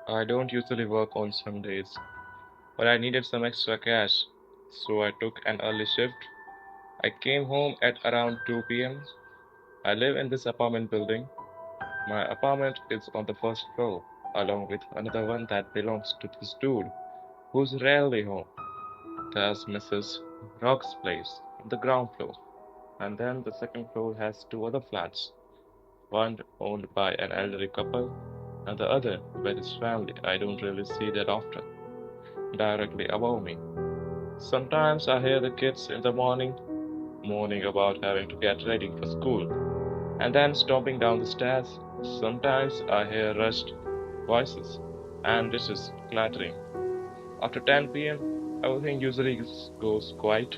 I don't usually work on Sundays, but I needed some extra cash, so I took an early shift. I came home at around 2 p.m. I live in this apartment building. My apartment is on the first floor, along with another one that belongs to this dude who's rarely home. There's Mrs. Rock's place on the ground floor, and then the second floor has two other flats, one owned by an elderly couple, and the other by this family I don't really see that often, directly above me. Sometimes I hear the kids in the morning moaning about having to get ready for school and then stomping down the stairs. Sometimes I hear rushed voices and dishes clattering. After 10 p.m., everything usually goes quiet.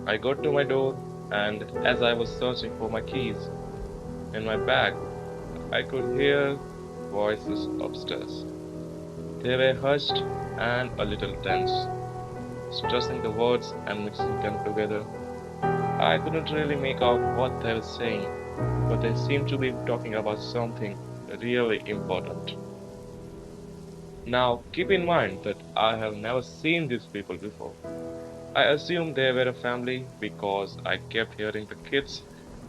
I got to my door, and as I was searching for my keys in my bag, I could hear voices upstairs. They were hushed and a little tense, stressing the words and mixing them together. I couldn't really make out what they were saying, but they seemed to be talking about something really important. Now, keep in mind that I have never seen these people before. I assumed they were a family because I kept hearing the kids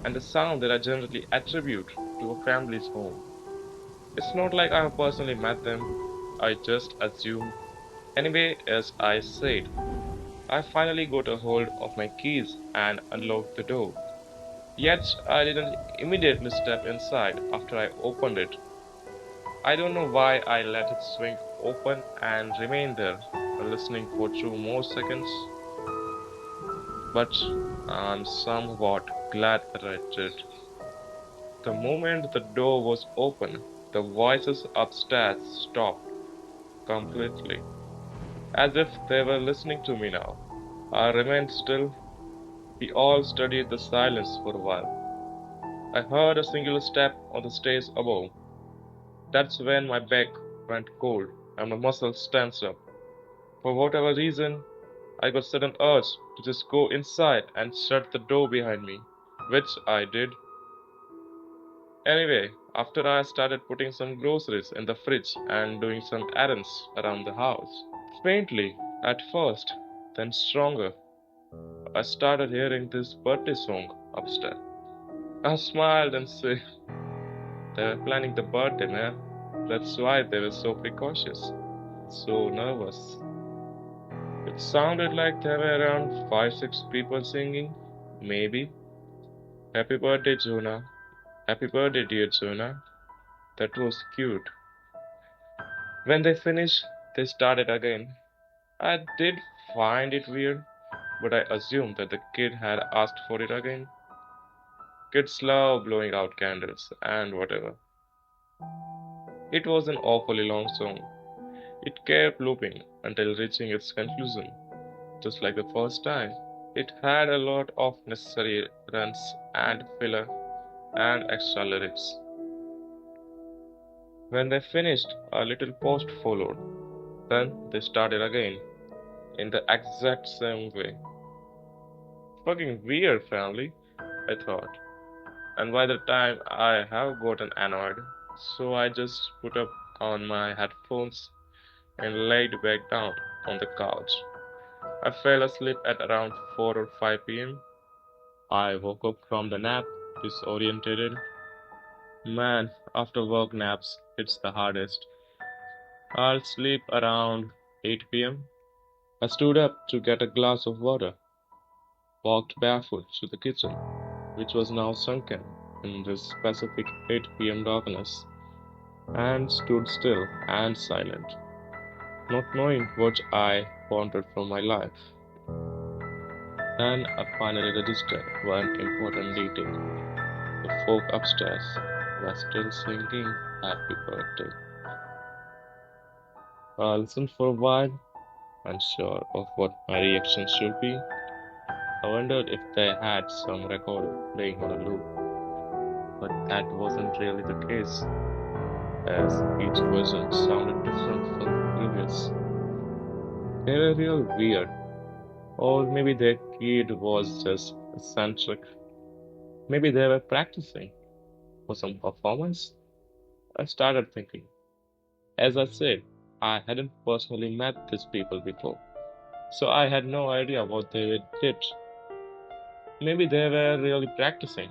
and the sound that I generally attribute to a family's home. It's not like I have personally met them, I just assumed. Anyway, as I said, I finally got a hold of my keys and unlocked the door. Yet I didn't immediately step inside after I opened it. I don't know why I let it swing open and remain there, listening for 2 more seconds, but I'm somewhat glad that I did. The moment the door was open, the voices upstairs stopped completely, as if they were listening to me now. I remained still. We all studied the silence for a while. I heard a single step on the stairs above. That's when my back went cold and my muscles tensed up. For whatever reason, I got sudden urge to just go inside and shut the door behind me, which I did. Anyway, after I started putting some groceries in the fridge and doing some errands around the house. Faintly at first, then stronger, I started hearing this birthday song upstairs. I smiled and said, they were planning the birthday, man. That's why they were so precautious, so nervous. It sounded like there were around 5, 6 people singing, maybe. Happy birthday, Jonah. Happy birthday, dear Jonah. That was cute. When they finished, they started again. I did find it weird, but I assumed that the kid had asked for it again. Kids love blowing out candles and whatever. It was an awfully long song. It kept looping until reaching its conclusion. Just like the first time, it had a lot of necessary runs and filler and extra lyrics. When they finished, a little pause followed. Then they started again, in the exact same way. Fucking weird, family, I thought. And by the time I have gotten annoyed, so I just put up on my headphones and laid back down on the couch. I fell asleep at around 4 or 5 p.m. I woke up from the nap, disoriented. Man, after work naps, it's the hardest. I'll sleep around 8 p.m. I stood up to get a glass of water, walked barefoot to the kitchen, which was now sunken in this specific 8 p.m. darkness, and stood still and silent, not knowing what I wanted from my life. Then I finally registered one important detail. The folk upstairs were still singing Happy Birthday. I listened for a while, unsure of what my reaction should be. I wondered if they had some record playing on a loop, but that wasn't really the case, as each version sounded different from the previous. They were real weird, or maybe their kid was just eccentric. Maybe they were practicing for some performance. I started thinking. As I said, I hadn't personally met these people before, so I had no idea what they did. Maybe they were really practicing.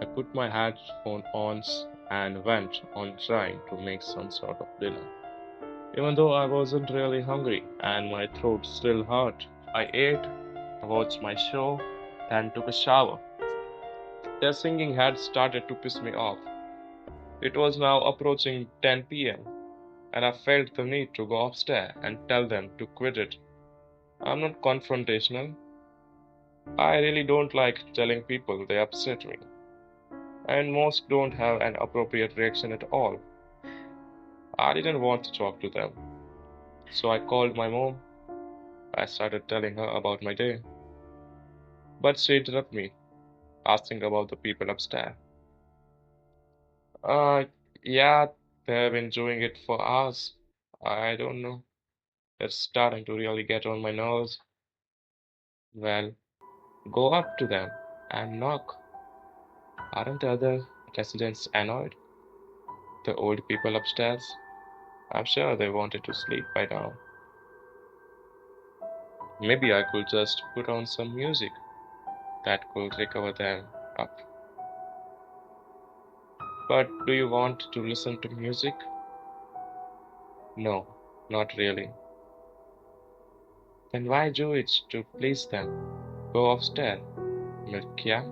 I put my headphone on and went on trying to make some sort of dinner. Even though I wasn't really hungry and my throat still hurt, I ate, watched my show, then took a shower. Their singing had started to piss me off. It was now approaching 10 p.m., and I felt the need to go upstairs and tell them to quit it. I'm not confrontational. I really don't like telling people they upset me, and most don't have an appropriate reaction at all. I didn't want to talk to them, so I called my mom. I started telling her about my day, but she interrupted me, asking about the people upstairs. Uh, yeah, they've been doing it for hours. I don't know. It's starting to really get on my nerves. Well, go up to them and knock. Aren't the other residents annoyed? The old people upstairs? I'm sure they wanted to sleep by now. Maybe I could just put on some music that could recover them up. But do you want to listen to music? No, not really. Then why do it to please them? Go upstairs, Mirkia.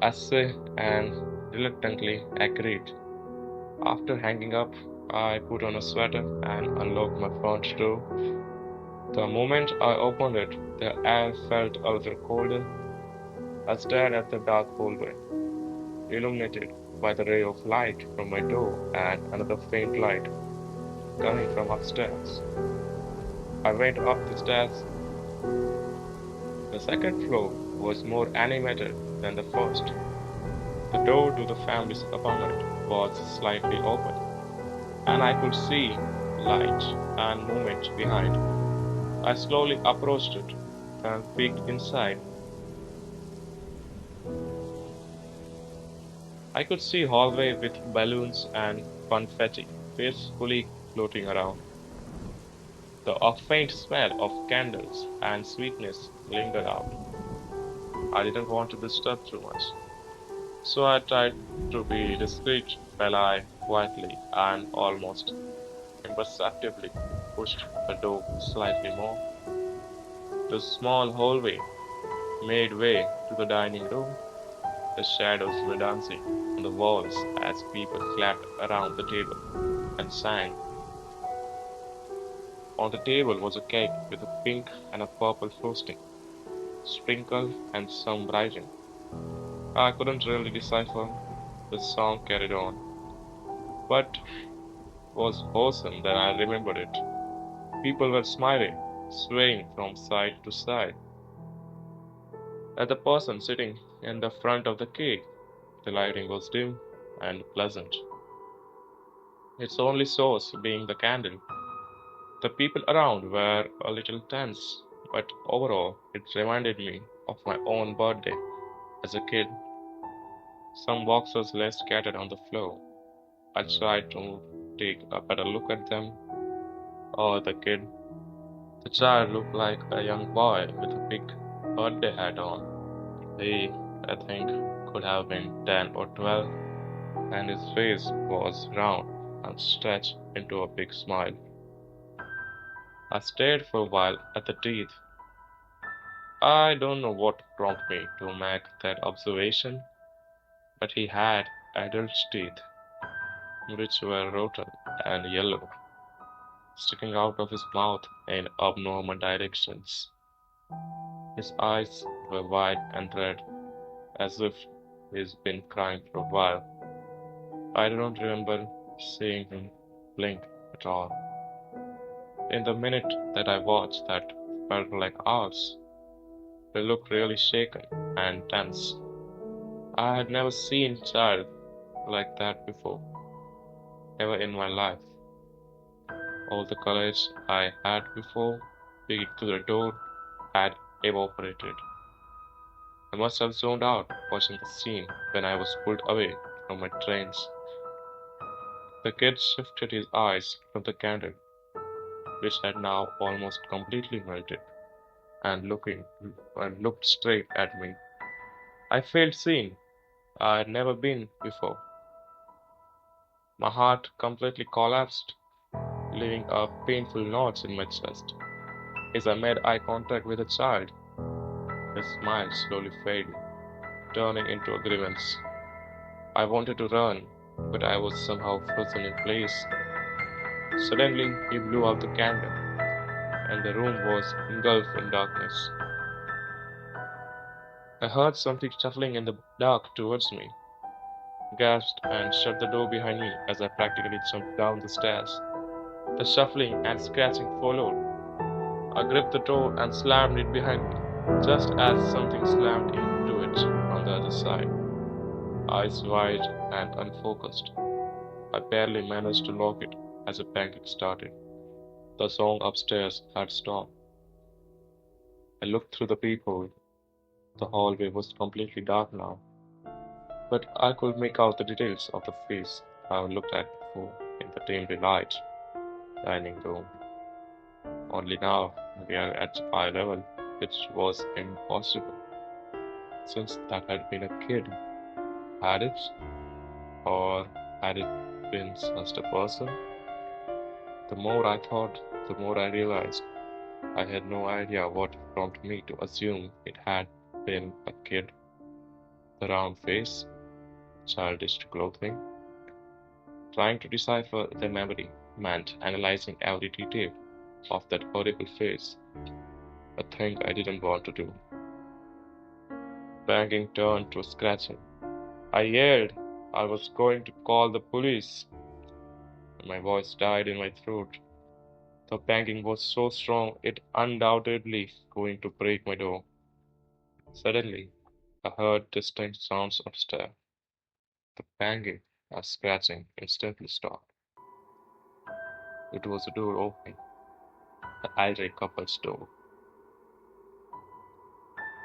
I say and reluctantly agreed. After hanging up, I put on a sweater and unlocked my front door. The moment I opened it, the air felt a little colder. I stared at the dark hallway, illuminated by the ray of light from my door and another faint light coming from upstairs. I went up the stairs. The second floor was more animated than the first. The door to the family's apartment was slightly open, and I could see light and movement behind. I slowly approached it, then peeked inside. I could see hallway with balloons and confetti peacefully floating around. A faint smell of candles and sweetness lingered out. I didn't want to disturb too much, so I tried to be discreet while I quietly and almost imperceptibly pushed the door slightly more. The small hallway made way to the dining room. The shadows were dancing on the walls as people clapped around the table and sang. On the table was a cake with a pink and a purple frosting, sprinkled and some writing. I couldn't really decipher. The song carried on, but was awesome that I remembered it. People were smiling, swaying from side to side. At the person sitting in the front of the cake, the lighting was dim and pleasant, its only source being the candle. The people around were a little tense, but overall it reminded me of my own birthday as a kid. Some boxes lay scattered on the floor. I tried to take a better look at them. Oh, the kid. The child looked like a young boy with a big birthday hat on. He, I think, could have been 10 or 12, and his face was round and stretched into a big smile. I stared for a while at the teeth. I don't know what prompted me to make that observation, but he had adult teeth, which were rotten and yellow, sticking out of his mouth in abnormal directions. His eyes were wide and red, as if he's been crying for a while. I don't remember seeing him blink at all. In the minute that I watched that felt like hours, he looked really shaken and tense. I had never seen a child like that before, ever in my life. All the courage I had before peeking through the door had evaporated. I must have zoned out watching the scene when I was pulled away from my trains. The kid shifted his eyes from the candle, which had now almost completely melted, and looked straight at me. I felt seen. I had never been before. My heart completely collapsed, leaving a painful notch in my chest. As I made eye contact with the child, his smile slowly faded, turning into a grimace. I wanted to run, but I was somehow frozen in place. Suddenly, he blew out the candle, and the room was engulfed in darkness. I heard something shuffling in the dark towards me, gasped, and shut the door behind me as I practically jumped down the stairs. The shuffling and scratching followed. I gripped the door and slammed it behind me, just as something slammed into it on the other side. Eyes wide and unfocused, I barely managed to lock it as a banging started. The song upstairs had stopped. I looked through the peephole. The hallway was completely dark now, but I could make out the details of the face I had looked at before in the dimly light dining room. Only now we are at eye level, which was impossible, since that had been a kid. Had it? Or had it been just a person? The more I thought, the more I realized I had no idea what prompted me to assume it had been a kid. The round face, childish clothing, trying to decipher the memory meant analyzing every detail of that horrible face, a thing I didn't want to do. Banging turned to scratching. I yelled I was going to call the police, and my voice died in my throat. The banging was so strong it undoubtedly going to break my door. Suddenly, I heard distinct sounds upstairs. The banging and scratching instantly stopped. It was a door opening, the elderly couple's door.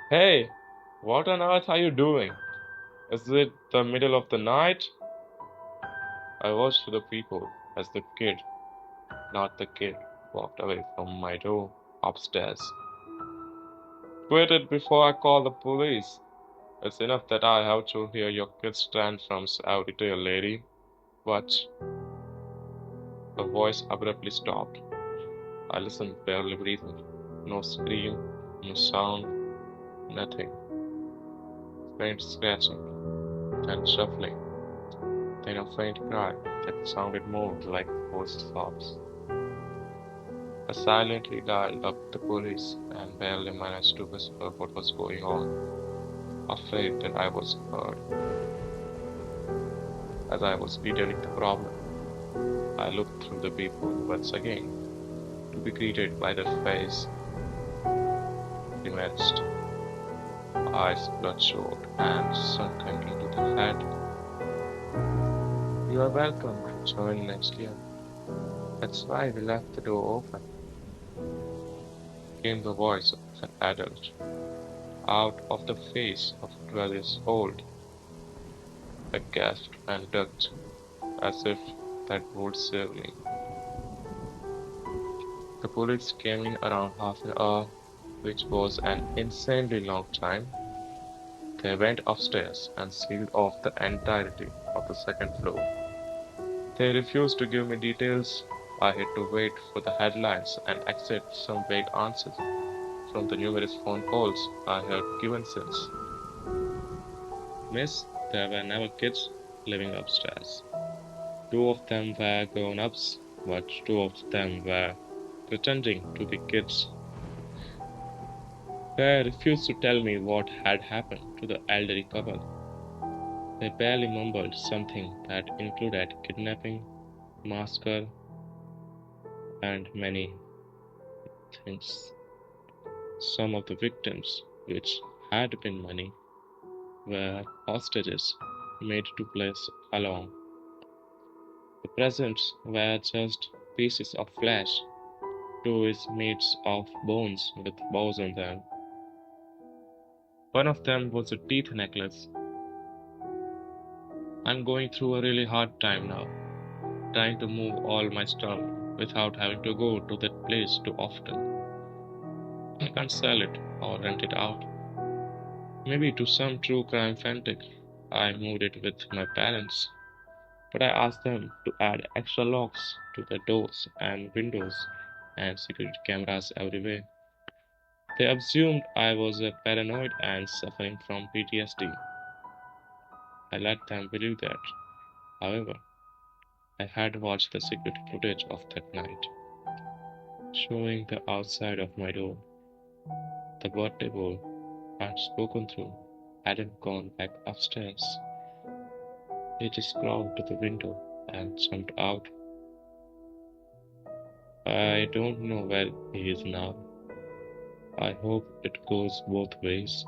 Hey, what on earth are you doing? Is it the middle of the night? I watched the people as the kid, not the kid, walked away from my door upstairs. Quit it before I call the police. It's enough that I have to hear your kid's tantrums every day, lady. Watch. The voice abruptly stopped. I listened, barely breathing. No scream, no sound, nothing. Faint scratching, then shuffling, then a faint cry that sounded more like forced sobs. I silently dialed up the police and barely managed to whisper what was going on, afraid that I was heard. As I was detailing the problem, I looked through the people once again to be greeted by the face emerged, eyes bloodshot and sunken into the head. You are welcome to join next year. That's why we left the door open, came the voice of an adult, out of the face of 12 years old. I gasped and ducked, as if that would save me. The police came in around half an hour, which was an insanely long time. They went upstairs and sealed off the entirety of the second floor. They refused to give me details. I had to wait for the headlines and accept some vague answers from the numerous phone calls I had given since. Miss, there were never kids living upstairs. Two of them were grown ups, but two of them were pretending to be kids. They refused to tell me what had happened to the elderly couple. They barely mumbled something that included kidnapping, massacre, and many things. Some of the victims, which had been money, were hostages made to place along. The presents were just pieces of flesh, toys made of bones with bows on them. One of them was a teeth necklace. I'm going through a really hard time now. trying to move all my stuff without having to go to that place too often. I can't sell it or rent it out. Maybe to some true crime fanatic. I moved it with my parents, but I asked them to add extra locks to the doors and windows and security cameras everywhere. They assumed I was paranoid and suffering from PTSD. I let them believe that. However, I had watched the security footage of that night, showing the outside of my door. The birthday boy I'd spoken through hadn't gone back upstairs. He just crawled to the window and jumped out. I don't know where he is now. I hope it goes both ways.